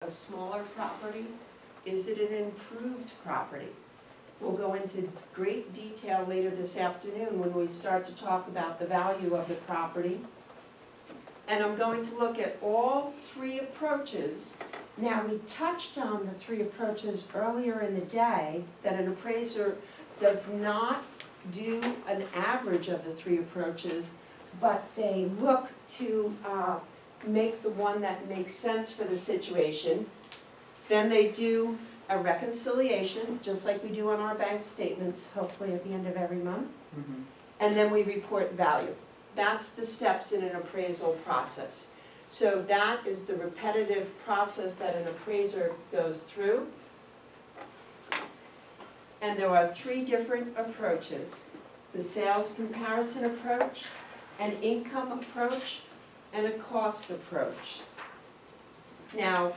a smaller property? Is it an improved property? We'll go into great detail later this afternoon when we start to talk about the value of the property. And I'm going to look at all three approaches. Now, we touched on the three approaches earlier in the day, that an appraiser does not do an average of the three approaches, but they look to make the one that makes sense for the situation. Then they do a reconciliation, just like we do on our bank statements, hopefully at the end of every month. And then we report value. That's the steps in an appraisal process. So that is the repetitive process that an appraiser goes through. And there are three different approaches: the sales comparison approach, an income approach, and a cost approach. Now,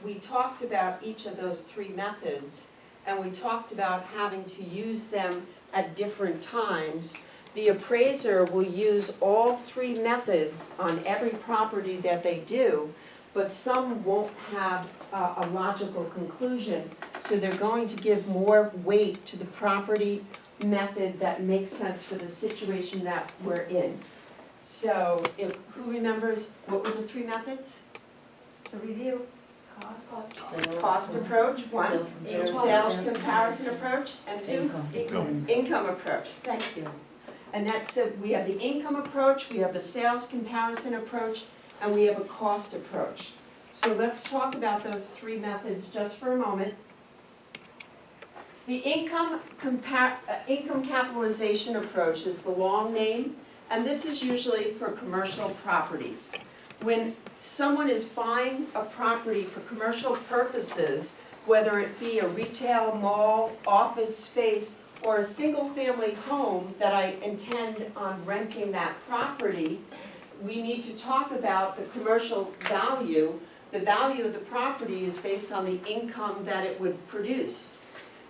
we talked about each of those three methods, and we talked about having to use them at different times. The appraiser will use all three methods on every property that they do, but some won't have a logical conclusion, so they're going to give more weight to the property method that makes sense for the situation that we're in. So who remembers what were the three methods? So review. Cost approach, one. Sales comparison approach, and who? Income approach. Thank you. And that's it. We have the income approach, we have the sales comparison approach, and we have a cost approach. So let's talk about those three methods just for a moment. The income capitalization approach is the long name, and this is usually for commercial properties. When someone is buying a property for commercial purposes, whether it be a retail, mall, office space, or a single-family home that I intend on renting that property, we need to talk about the commercial value. The value of the property is based on the income that it would produce.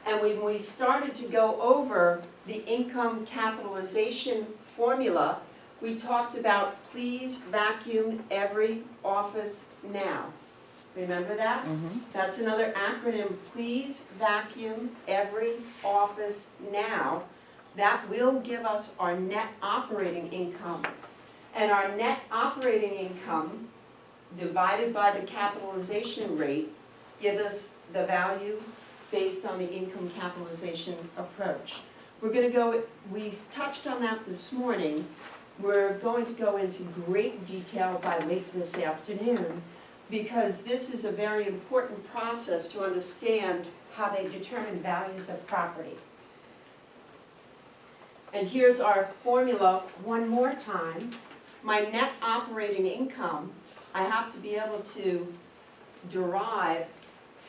And when we started to go over the income capitalization formula, we talked about please vacuum every office now. Remember that? That's another acronym, please vacuum every office now. That will give us our net operating income. And our net operating income divided by the capitalization rate give us the value based on the income capitalization approach. We're going to go, we touched on that this morning. We're going to go into great detail by late this afternoon, because this is a very important process to understand how they determine values of property. And here's our formula one more time. My net operating income, I have to be able to derive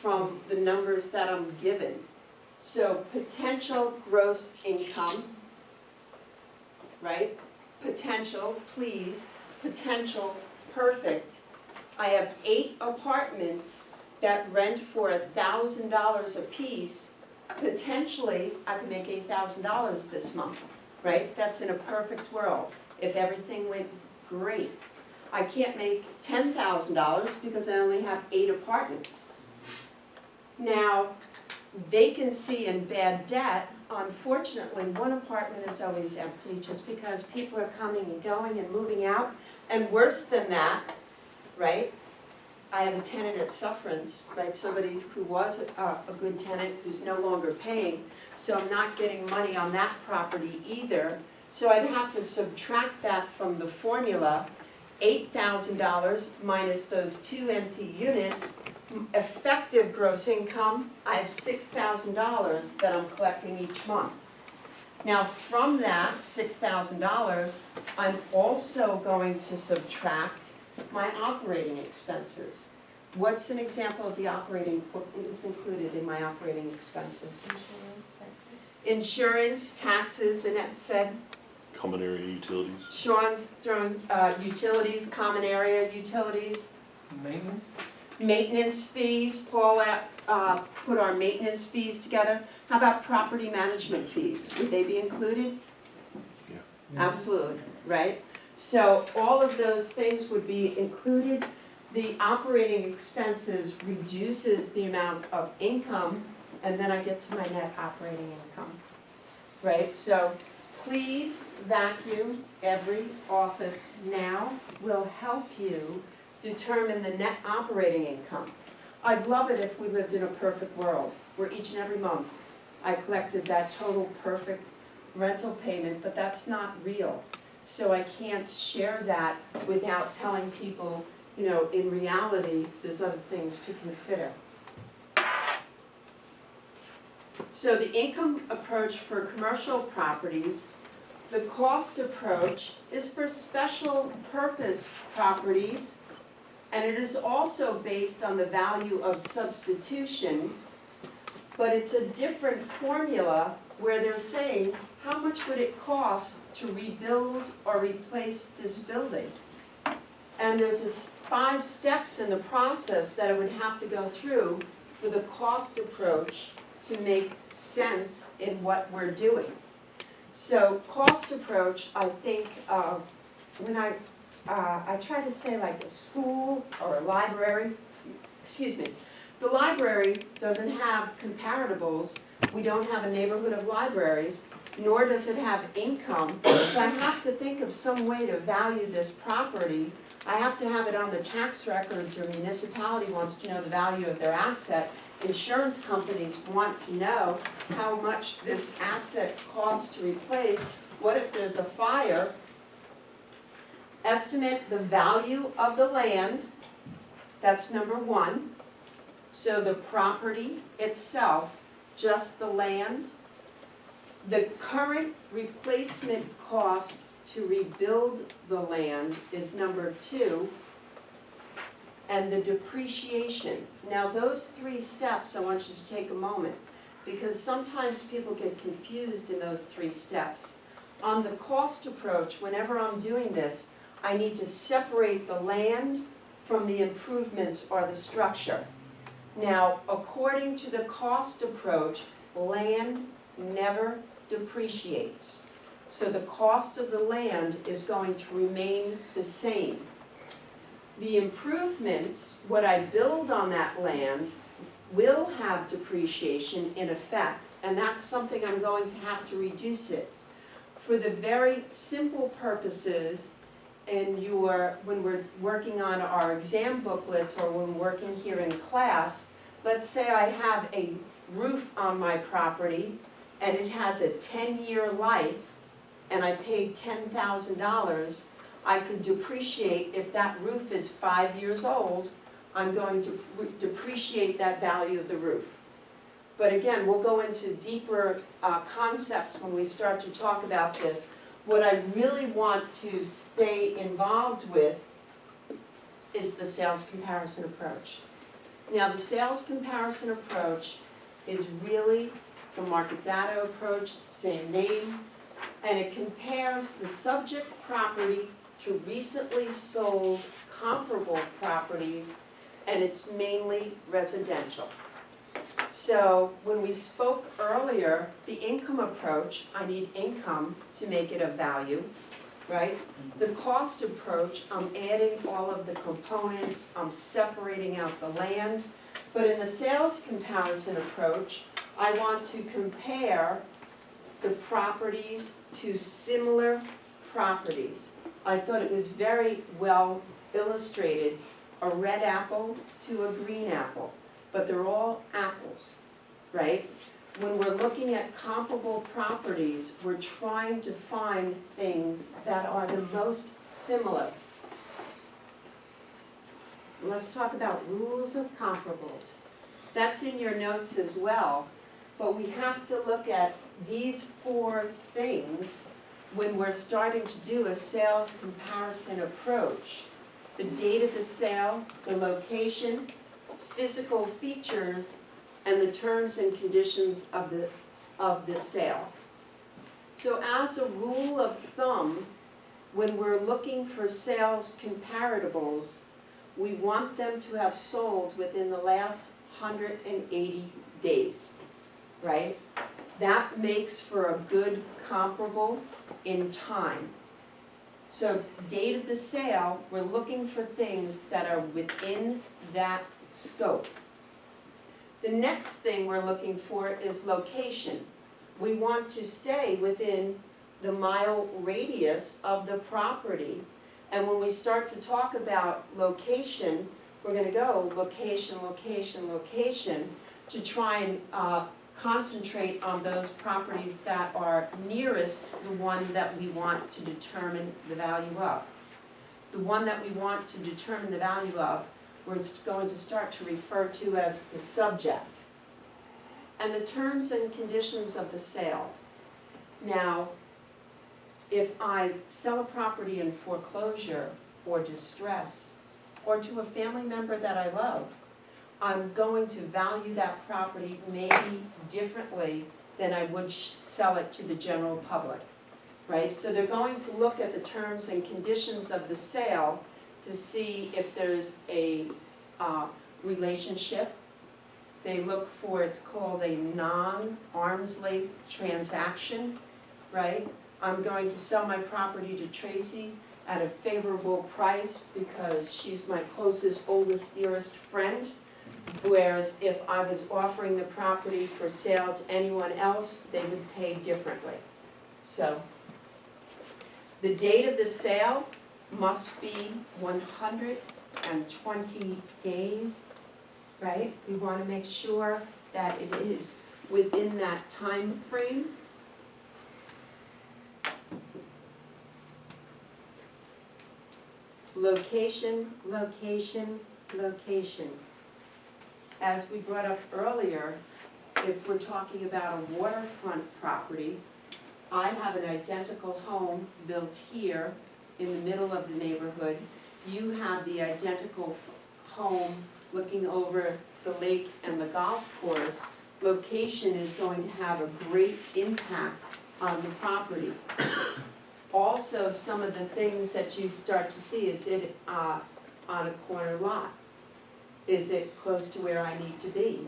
from the numbers that I'm given. So potential gross income, right? Potential, please, potential, perfect. I have 8 apartments that rent for $1,000 a piece. Potentially, I could make $8,000 this month, right? That's in a perfect world, if everything went great. I can't make $10,000 because I only have 8 apartments. Now, vacancy and bad debt, unfortunately, one apartment is always empty just because people are coming and going and moving out. And worse than that, right? I have a tenant at sufferance, right? Somebody who was a good tenant who's no longer paying, so I'm not getting money on that property either. So I'd have to subtract that from the formula, $8,000 minus those 2 empty units. Effective gross income, I have $6,000 that I'm collecting each month. Now from that $6,000, I'm also going to subtract my operating expenses. What's an example of the operating, what is included in my operating expenses? Insurance, taxes, Annette said. Common area utilities. Sean's throwing utilities, common area utilities. Maintenance? Maintenance fees, Paul put our maintenance fees together. How about property management fees? Would they be included? Yeah. Absolutely, right? So all of those things would be included. the operating expenses reduces the amount of income, and then I get to my net operating income, right? So please vacuum every office now, will help you determine the net operating income. I'd love it if we lived in a perfect world, where each and every month I collected that total perfect rental payment, but that's not real. So I can't share that without telling people, you know, in reality, there's other things to consider. So the income approach for commercial properties, the cost approach is for special purpose properties, and it is also based on the value of substitution, but it's a different formula where they're saying, how much would it cost to rebuild or replace this building? And there's 5 steps in the process that I would have to go through for the cost approach to make sense in what we're doing. So cost approach, I think, when I try to say like a school or a library, excuse me, the library doesn't have comparables. We don't have a neighborhood of libraries, nor does it have income. So I have to think of some way to value this property. I have to have it on the tax records, or municipality wants to know the value of their asset. Insurance companies want to know how much this asset costs to replace. What if there's a fire? Estimate the value of the land, that's number 1. So the property itself, just the land. The current replacement cost to rebuild the land is number 2. And the depreciation. Now those 3 steps, I want you to take a moment, because sometimes people get confused in those 3 steps. On the cost approach, whenever I'm doing this, I need to separate the land from the improvements or the structure. Now, according to the cost approach, land never depreciates. So the cost of the land is going to remain the same. The improvements, what I build on that land, will have depreciation in effect, and that's something I'm going to have to reduce it. For the very simple purposes, and when we're working on our exam booklets or when we're working here in class, let's say I have a roof on my property and it has a 10-year life and I paid $10,000, I could depreciate, if that roof is 5 years old, I'm going to depreciate that value of the roof. But again, we'll go into deeper concepts when we start to talk about this. What I really want to stay involved with is the sales comparison approach. Now, the sales comparison approach is really the market data approach, same name, and it compares the subject property to recently sold comparable properties, and it's mainly residential. So when we spoke earlier, the income approach, I need income to make it of value, right? The cost approach, I'm adding all of the components, I'm separating out the land. But in the sales comparison approach, I want to compare the properties to similar properties. I thought it was very well illustrated, a red apple to a green apple. But they're all apples, right? When we're looking at comparable properties, we're trying to find things that are the most similar. Let's talk about rules of comparables. That's in your notes as well, but we have to look at these 4 things when we're starting to do a sales comparison approach. The date of the sale, the location, physical features, and the terms and conditions of the sale. So as a rule of thumb, when we're looking for sales comparables, we want them to have sold within the last 180 days, right? That makes for a good comparable in time. So date of the sale, we're looking for things that are within that scope. The next thing we're looking for is location. We want to stay within the mile radius of the property. And when we start to talk about location, we're gonna go location, location, location to try and concentrate on those properties that are nearest the one that we want to determine the value of. The one that we want to determine the value of, we're going to start to refer to as the subject. And the terms and conditions of the sale. Now, if I sell a property in foreclosure or distress, or to a family member that I love, I'm going to value that property maybe differently than I would sell it to the general public, right? So they're going to look at the terms and conditions of the sale to see if there's a relationship. They look for, it's called a non-arm's length transaction, right? I'm going to sell my property to Tracy at a favorable price because she's my closest, oldest, dearest friend. Whereas if I was offering the property for sale to anyone else, they would pay differently. So, the date of the sale must be 120 days, right? We want to make sure that it is within that time frame. Location, location, location. As we brought up earlier, if we're talking about a waterfront property, I have an identical home built here in the middle of the neighborhood. You have the identical home looking over the lake and the golf course. Location is going to have a great impact on the property. Also, some of the things that you start to see, is it on a corner lot? Is it close to where I need to be?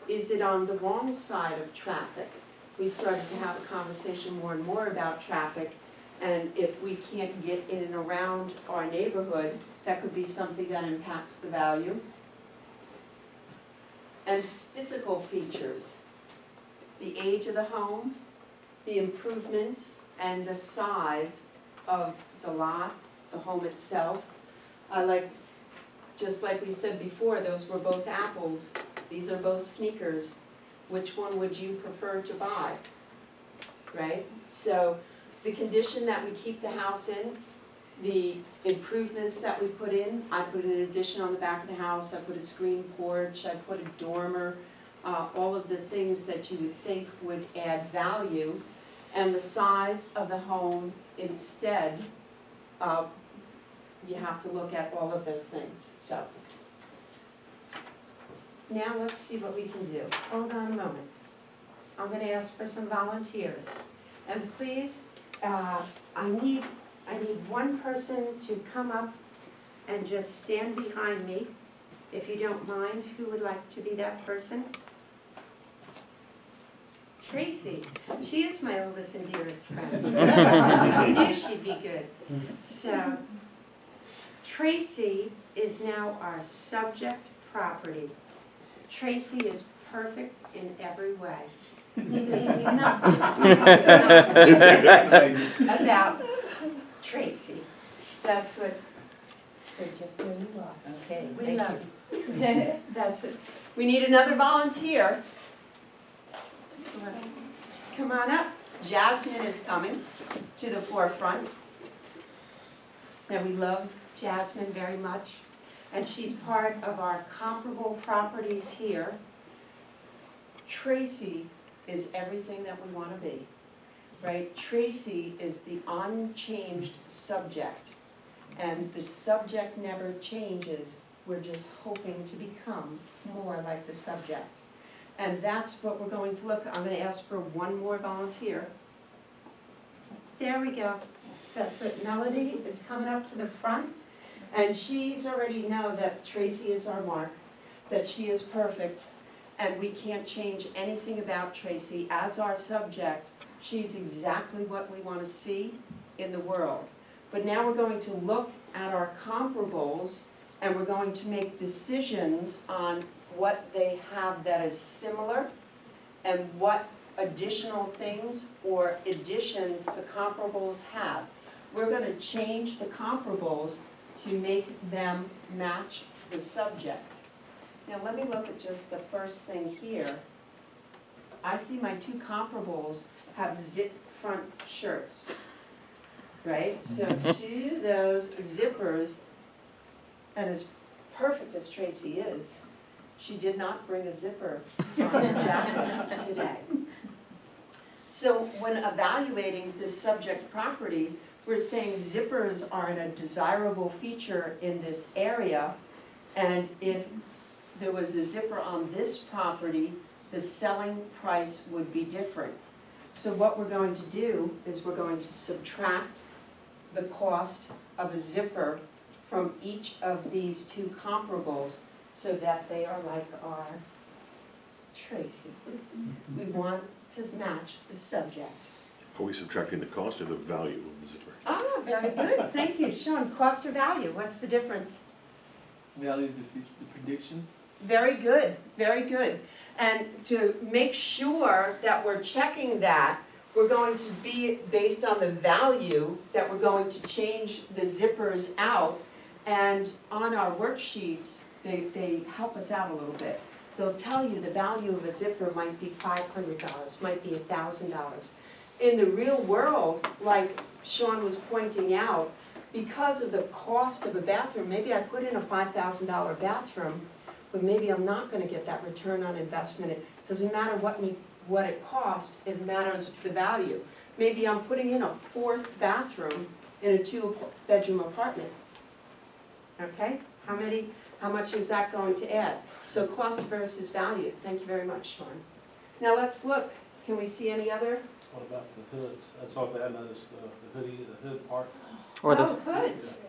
Is it on the wrong side of traffic? We started to have a conversation more and more about traffic, and if we can't get in and around our neighborhood, that could be something that impacts the value. And physical features, the age of the home, the improvements, and the size of the lot, the home itself. Just like we said before, those were both apples. These are both sneakers. Which one would you prefer to buy? Right? So the condition that we keep the house in, the improvements that we put in, I put an addition on the back of the house, I put a screen porch, I put a dormer, all of the things that you would think would add value, and the size of the home instead, you have to look at all of those things. So now let's see what we can do. Hold on a moment. I'm going to ask for some volunteers. And please, I need one person to come up and just stand behind me, if you don't mind. Who would like to be that person? Tracy. She is my oldest and dearest friend. I knew she'd be good. So, Tracy is now our subject property. Tracy is perfect in every way. There's nothing about Tracy. That's what, so just there you are. Okay, We thank love you. you. That's it. We need another volunteer. Come on up. Jasmine is coming to the forefront. And we love Jasmine very much. And she's part of our comparable properties here. Tracy is everything that we want to be, right? Tracy is the unchanged subject. And the subject never changes. We're just hoping to become more like the subject. And that's what we're going to look at. I'm going to ask for one more volunteer. There we go. That's it. Melody is coming up to the front. And she's already know that Tracy is our mark, that she is perfect, and we can't change anything about Tracy. As our subject, she's exactly what we want to see in the world. But now we're going to look at our comparables and we're going to make decisions on what they have that is similar and what additional things or additions the comparables have. We're going to change the comparables to make them match the subject. Now let me look at just the first thing here. I see my two comparables have zip front shirts, right? So to those zippers, and as perfect as Tracy is, she did not bring a zipper on her jacket today. So when evaluating this subject property, we're saying zippers are a desirable feature in this area, and if there was a zipper on this property, the selling price would be different. So what we're going to do is we're going to subtract the cost of a zipper from each of these two comparables so that they are like our Tracy. We want to match the subject. Are we subtracting the cost or the value of the zipper? Ah, very good, thank you. Sean, cost or value, what's the difference? Value is the prediction. Very good, very good. And to make sure that we're checking that, we're going to be based on the value that we're going to change the zippers out. And on our worksheets, they help us out a little bit. They'll tell you the value of a zipper might be $500, might be $1,000. In the real world, like Sean was pointing out, because of the cost of a bathroom, maybe I put in a $5,000 bathroom, but maybe I'm not going to get that return on investment. It doesn't matter what it costs, it matters the value. Maybe I'm putting in a fourth bathroom in a 2-bedroom apartment. Okay? How much is that going to add? So cost versus value. Thank you very much, Sean. Now let's look. Can we see any other? What about the hoods? That's all I noticed, the hood part. Or the, Hoods.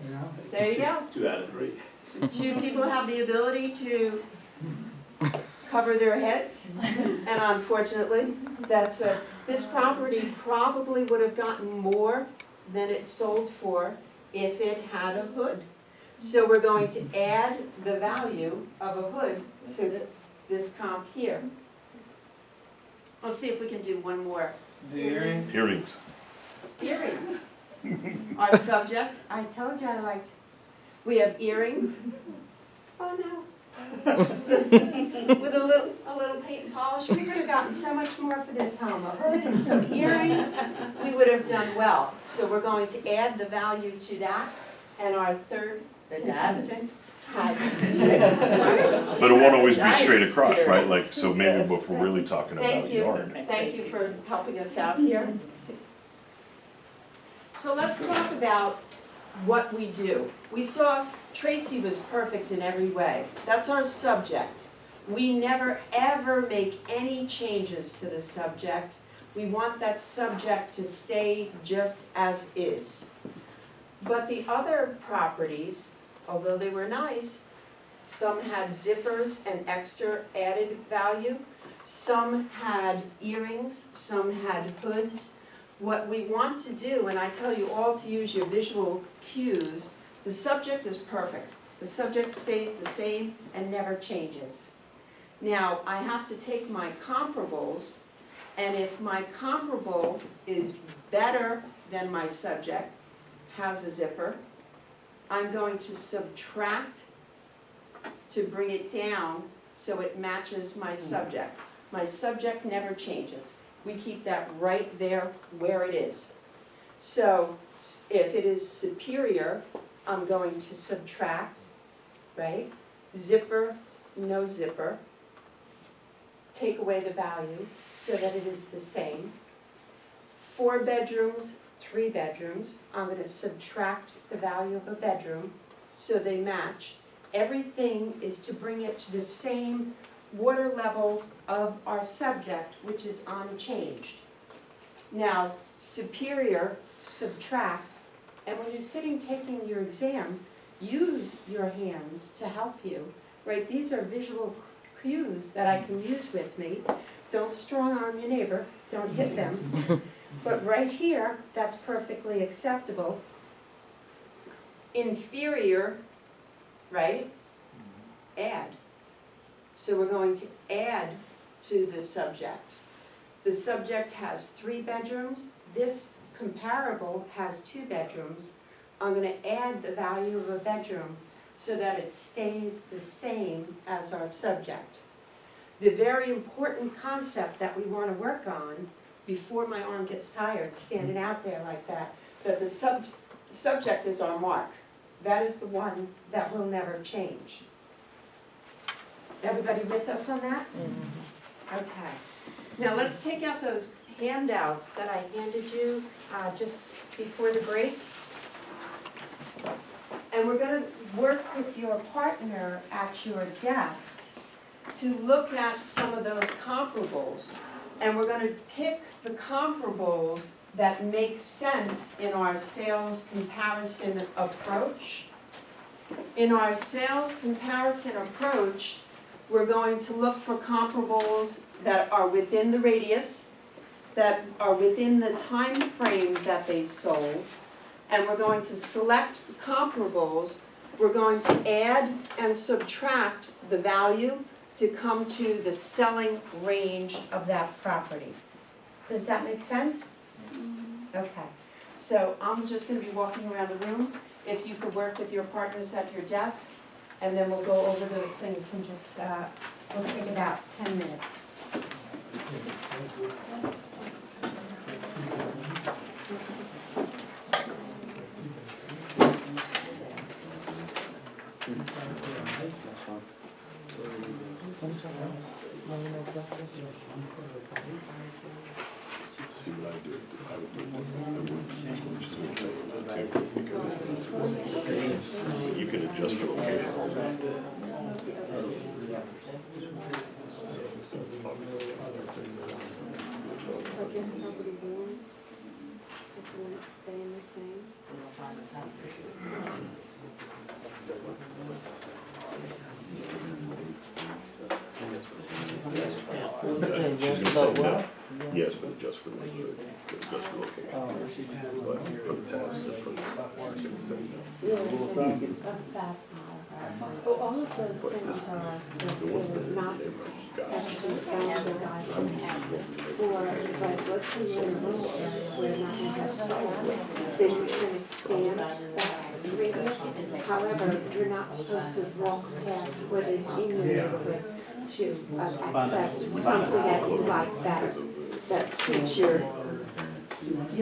There you go. 2 out of 3. 2 people have the ability to cover their heads, and unfortunately, that's this property probably would have gotten more than it sold for if it had a hood. So we're going to add the value of a hood to this comp here. Let's see if we can do one more. The earrings. Earrings. Earrings. Our subject, I told you I liked, we have earrings. Oh no. With a little paint and polish, we could have gotten so much more for this home. A hood and some earrings, we would have done well. So we're going to add the value to that. And our third contestant. But it won't always be straight across, right? Like, so maybe if we're really talking about yard. Thank you for helping us out here. So let's talk about what we do. We saw Tracy was perfect in every way. That's our subject. We never ever make any changes to the subject. We want that subject to stay just as is. But the other properties, although they were nice, some had zippers and extra added value. Some had earrings, some had hoods. What we want to do, and I tell you all to use your visual cues, the subject is perfect. The subject stays the same and never changes. Now, I have to take my comparables, and if my comparable is better than my subject, has a zipper, I'm going to subtract to bring it down so it matches my subject. My subject never changes. We keep that right there where it is. So if it is superior, I'm going to subtract, right? Zipper, no zipper. Take away the value so that it is the same. 4 bedrooms, 3 bedrooms, I'm going to subtract the value of a bedroom so they match. Everything is to bring it to the same water level of our subject, which is unchanged. Now, superior, subtract, and when you're sitting taking your exam, use your hands to help you, right? These are visual cues that I can use with me. Don't strong arm your neighbor, don't hit them. But right here, that's perfectly acceptable. Inferior, right? Add. So we're going to add to the subject. The subject has 3 bedrooms, this comparable has 2 bedrooms. I'm gonna add the value of a bedroom so that it stays the same as our subject. The very important concept that we wanna work on, before my arm gets tired standing out there like that the subject is our mark. That is the one that will never change. Everybody with us on that? Okay. Now let's take out those handouts that I handed you just before the break. And we're gonna work with your partner at your desk to look at some of those comparables. And we're gonna pick the comparables that make sense in our sales comparison approach. In our sales comparison approach, we're going to look for comparables that are within the radius, that are within the time frame that they sold, and we're going to select comparables. We're going to add and subtract the value to come to the selling range of that property. Does that make sense? Okay, so I'm just gonna be walking around the room. If you could work with your partners at your desk, and then we'll go over those things in just, we'll take about 10 minutes. See what I do, I would do it. You can adjust your location. So I guess property 1, this one is staying the same. She's gonna say no. Yes, but just for the location. But for the task, Well, all of those things are not actually boundary guidelines. Or, like, let's say you're in a rural area where not you have solar, then you can expand that radius. However, you're not supposed to walk past what is in your neighborhood to access something that you like that suits your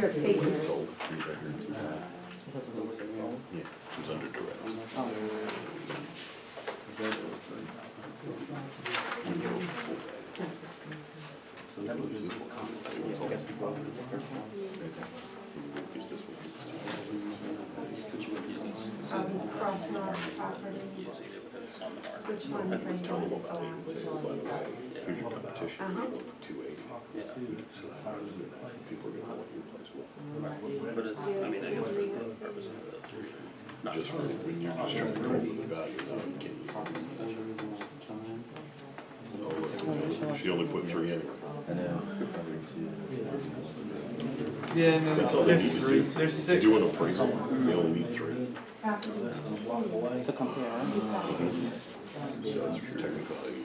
figures. Yeah, it's under duress. Crossmark property. Which ones are you going to select? Here's your competition, Uh-huh. 280. People are gonna know what your place was. But it's, I mean, I guess for the purpose of the Just trying to come up with the value. She only put 3 in. Yeah, no, That's all they need to there's do. there's 6. Do an appraisal, they only need 3. Property. To compare. So that's your technical value.